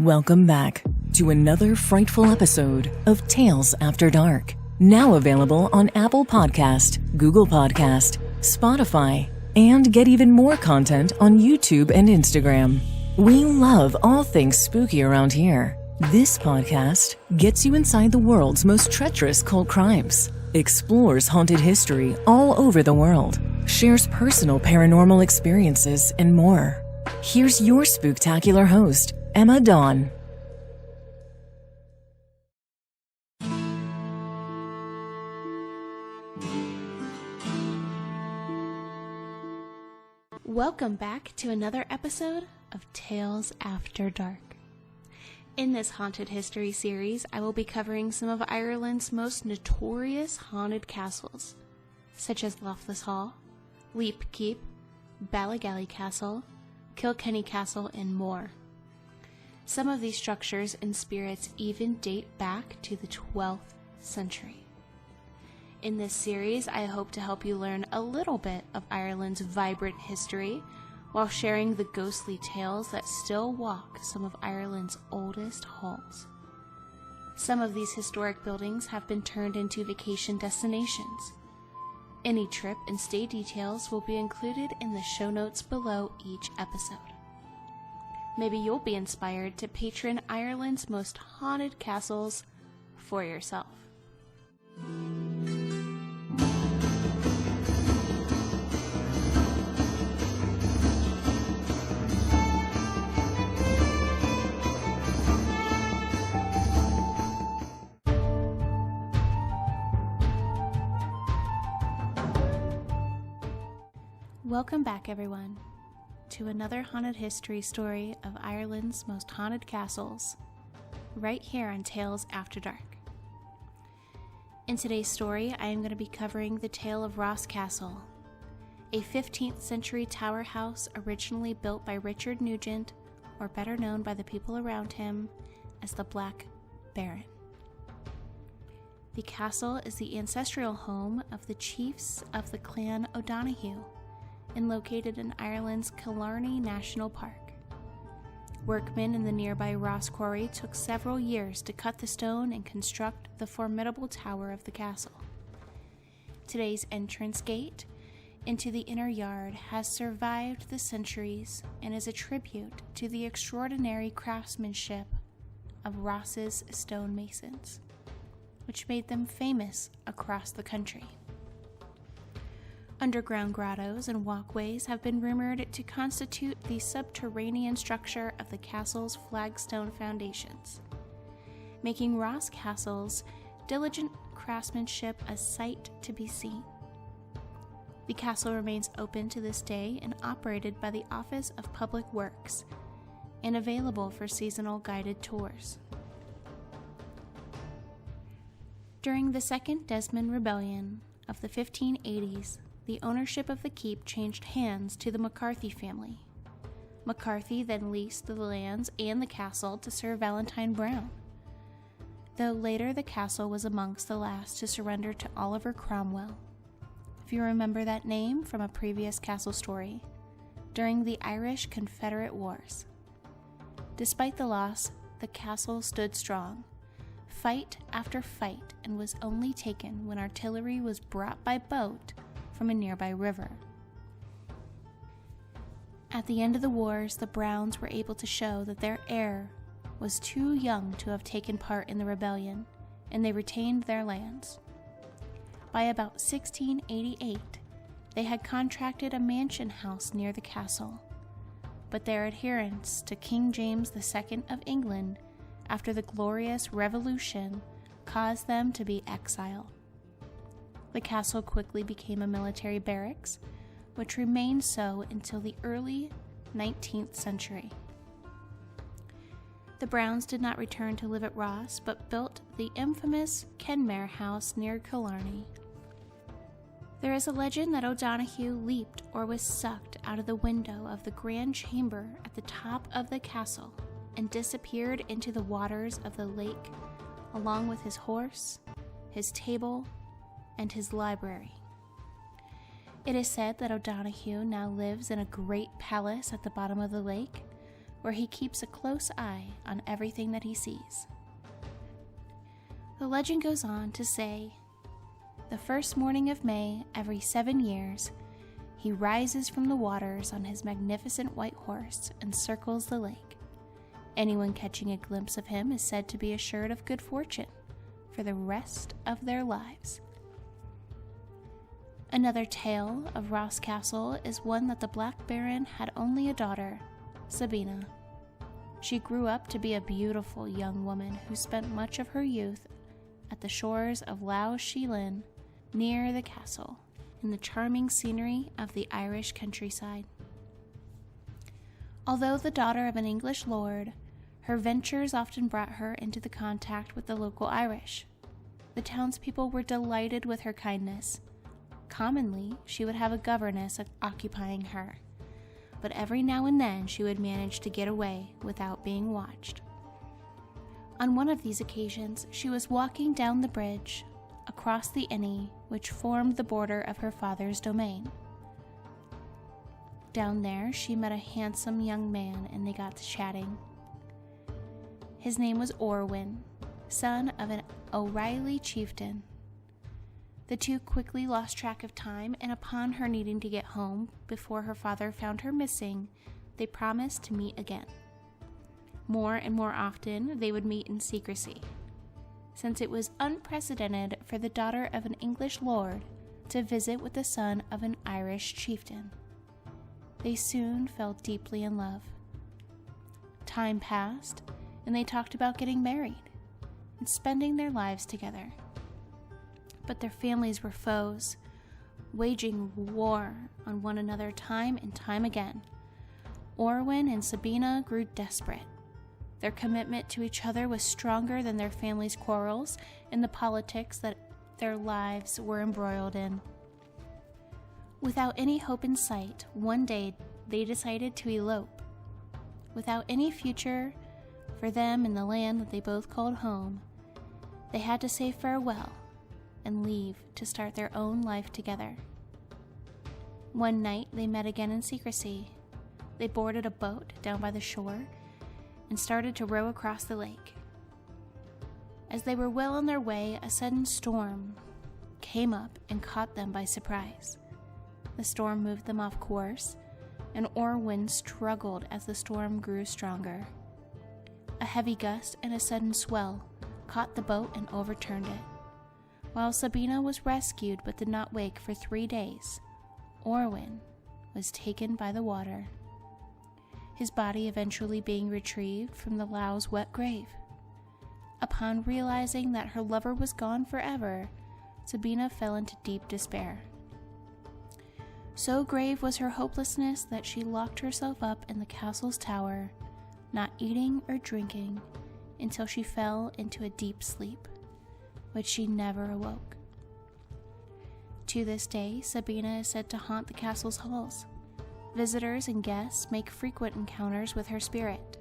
Welcome back to another frightful episode of Tales After Dark. Now available on Apple Podcast, Google Podcast, Spotify, and get even more content on YouTube and Instagram. We love all things spooky around here. This podcast gets you inside the world's most treacherous cult crimes, explores haunted history all over the world, shares personal paranormal experiences, and more. Here's your spooktacular host, Emma Dawn. Welcome back to another episode of Tales After Dark. In this haunted history series, I will be covering some of Ireland's most notorious haunted castles, such as Lofthouse Hall, Leap Keep, Ballygally Castle, Kilkenny Castle, and more. Some of these structures and spirits even date back to the 12th century. In this series, I hope to help you learn a little bit of Ireland's vibrant history while sharing the ghostly tales that still walk some of Ireland's oldest halls. Some of these historic buildings have been turned into vacation destinations. Any trip and stay details will be included in the show notes below each episode. Maybe you'll be inspired to patron Ireland's most haunted castles for yourself. Welcome back, everyone, to another haunted history story of Ireland's most haunted castles, right here on Tales After Dark. In today's story, I am going to be covering the tale of Ross Castle, a 15th century tower house originally built by Richard Nugent, or better known by the people around him as the Black Baron. The castle is the ancestral home of the chiefs of the clan O'Donoghue, and located in Ireland's Killarney National Park. Workmen in the nearby Ross Quarry took several years to cut the stone and construct the formidable tower of the castle. Today's entrance gate into the inner yard has survived the centuries and is a tribute to the extraordinary craftsmanship of Ross's stonemasons, which made them famous across the country. Underground grottos and walkways have been rumored to constitute the subterranean structure of the castle's flagstone foundations, making Ross Castle's diligent craftsmanship a sight to be seen. The castle remains open to this day and operated by the Office of Public Works and available for seasonal guided tours. During the Second Desmond Rebellion of the 1580s, the ownership of the keep changed hands to the McCarthy family. McCarthy then leased the lands and the castle to Sir Valentine Browne, though later the castle was amongst the last to surrender to Oliver Cromwell, if you remember that name from a previous castle story, during the Irish Confederate Wars. Despite the loss, the castle stood strong, fight after fight, and was only taken when artillery was brought by boat from a nearby river. At the end of the wars, the Browns were able to show that their heir was too young to have taken part in the rebellion, and they retained their lands. By about 1688, they had contracted a mansion house near the castle, but their adherence to King James II of England after the Glorious Revolution caused them to be exiled. The castle quickly became a military barracks, which remained so until the early 19th century. The Browns did not return to live at Ross, but built the infamous Kenmare House near Killarney. There is a legend that O'Donoghue leaped or was sucked out of the window of the grand chamber at the top of the castle and disappeared into the waters of the lake, along with his horse, his table, and his library. It is said that O'Donoghue now lives in a great palace at the bottom of the lake, where he keeps a close eye on everything that he sees. The legend goes on to say, the first morning of May every 7 years, he rises from the waters on his magnificent white horse and circles the lake. Anyone catching a glimpse of him is said to be assured of good fortune for the rest of their lives. Another tale of Ross Castle is one that the Black Baron had only a daughter, Sabina. She grew up to be a beautiful young woman who spent much of her youth at the shores of Lough Sheelin, near the castle, in the charming scenery of the Irish countryside. Although the daughter of an English lord, her ventures often brought her into the contact with the local Irish. The townspeople were delighted with her kindness. Commonly, she would have a governess occupying her, but every now and then she would manage to get away without being watched. On one of these occasions, she was walking down the bridge across the Inny, which formed the border of her father's domain. Down there, she met a handsome young man and they got to chatting. His name was Orwin, son of an O'Reilly chieftain. The two quickly lost track of time, and upon her needing to get home before her father found her missing, they promised to meet again. More and more often, they would meet in secrecy, since it was unprecedented for the daughter of an English lord to visit with the son of an Irish chieftain. They soon fell deeply in love. Time passed, and they talked about getting married and spending their lives together. But their families were foes, waging war on one another time and time again. Orwin and Sabina grew desperate. Their commitment to each other was stronger than their families' quarrels and the politics that their lives were embroiled in. Without any hope in sight, one day they decided to elope. Without any future for them in the land that they both called home, they had to say farewell and leave to start their own life together. One night they met again in secrecy. They boarded a boat down by the shore and started to row across the lake. As they were well on their way, a sudden storm came up and caught them by surprise. The storm moved them off course, and Orwin struggled as the storm grew stronger. A heavy gust and a sudden swell caught the boat and overturned it. While Sabina was rescued but did not wake for 3 days, Orwin was taken by the water, his body eventually being retrieved from the Lough's wet grave. Upon realizing that her lover was gone forever, Sabina fell into deep despair. So grave was her hopelessness that she locked herself up in the castle's tower, not eating or drinking, until she fell into a deep sleep, which she never awoke. To this day, Sabina is said to haunt the castle's halls. Visitors and guests make frequent encounters with her spirit,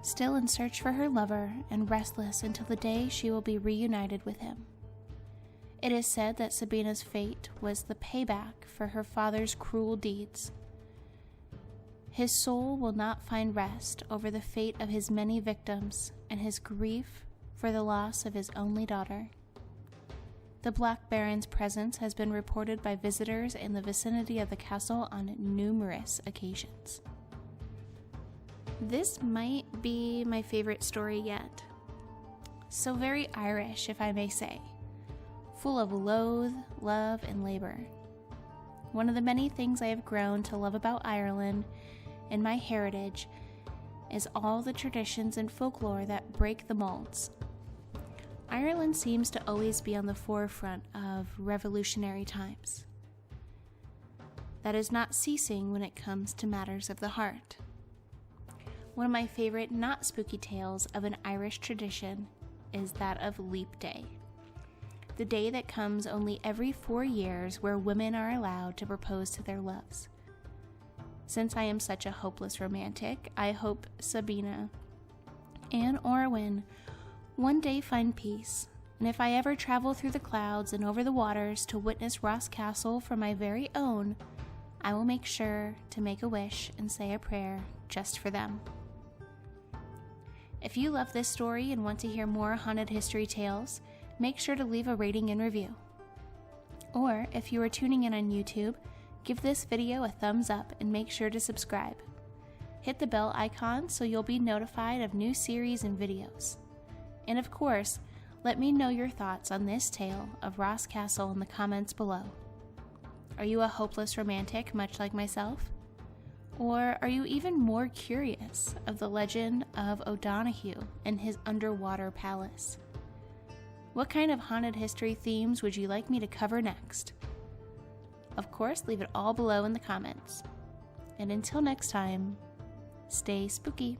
still in search for her lover and restless until the day she will be reunited with him. It is said that Sabina's fate was the payback for her father's cruel deeds. His soul will not find rest over the fate of his many victims and his grief for the loss of his only daughter. The Black Baron's presence has been reported by visitors in the vicinity of the castle on numerous occasions. This might be my favorite story yet. So very Irish, if I may say. Full of loathe, love, and labor. One of the many things I have grown to love about Ireland and my heritage is all the traditions and folklore that break the molds. Ireland seems to always be on the forefront of revolutionary times. That is not ceasing when it comes to matters of the heart. One of my favorite not spooky tales of an Irish tradition is that of Leap Day, the day that comes only every 4 years where women are allowed to propose to their loves. Since I am such a hopeless romantic, I hope Sabina and Orwin one day find peace, and if I ever travel through the clouds and over the waters to witness Ross Castle for my very own, I will make sure to make a wish and say a prayer just for them. If you love this story and want to hear more haunted history tales, make sure to leave a rating and review. Or if you are tuning in on YouTube, give this video a thumbs up and make sure to subscribe. Hit the bell icon so you'll be notified of new series and videos. And of course, let me know your thoughts on this tale of Ross Castle in the comments below. Are you a hopeless romantic much like myself? Or are you even more curious of the legend of O'Donoghue and his underwater palace? What kind of haunted history themes would you like me to cover next? Of course, leave it all below in the comments. And until next time, stay spooky.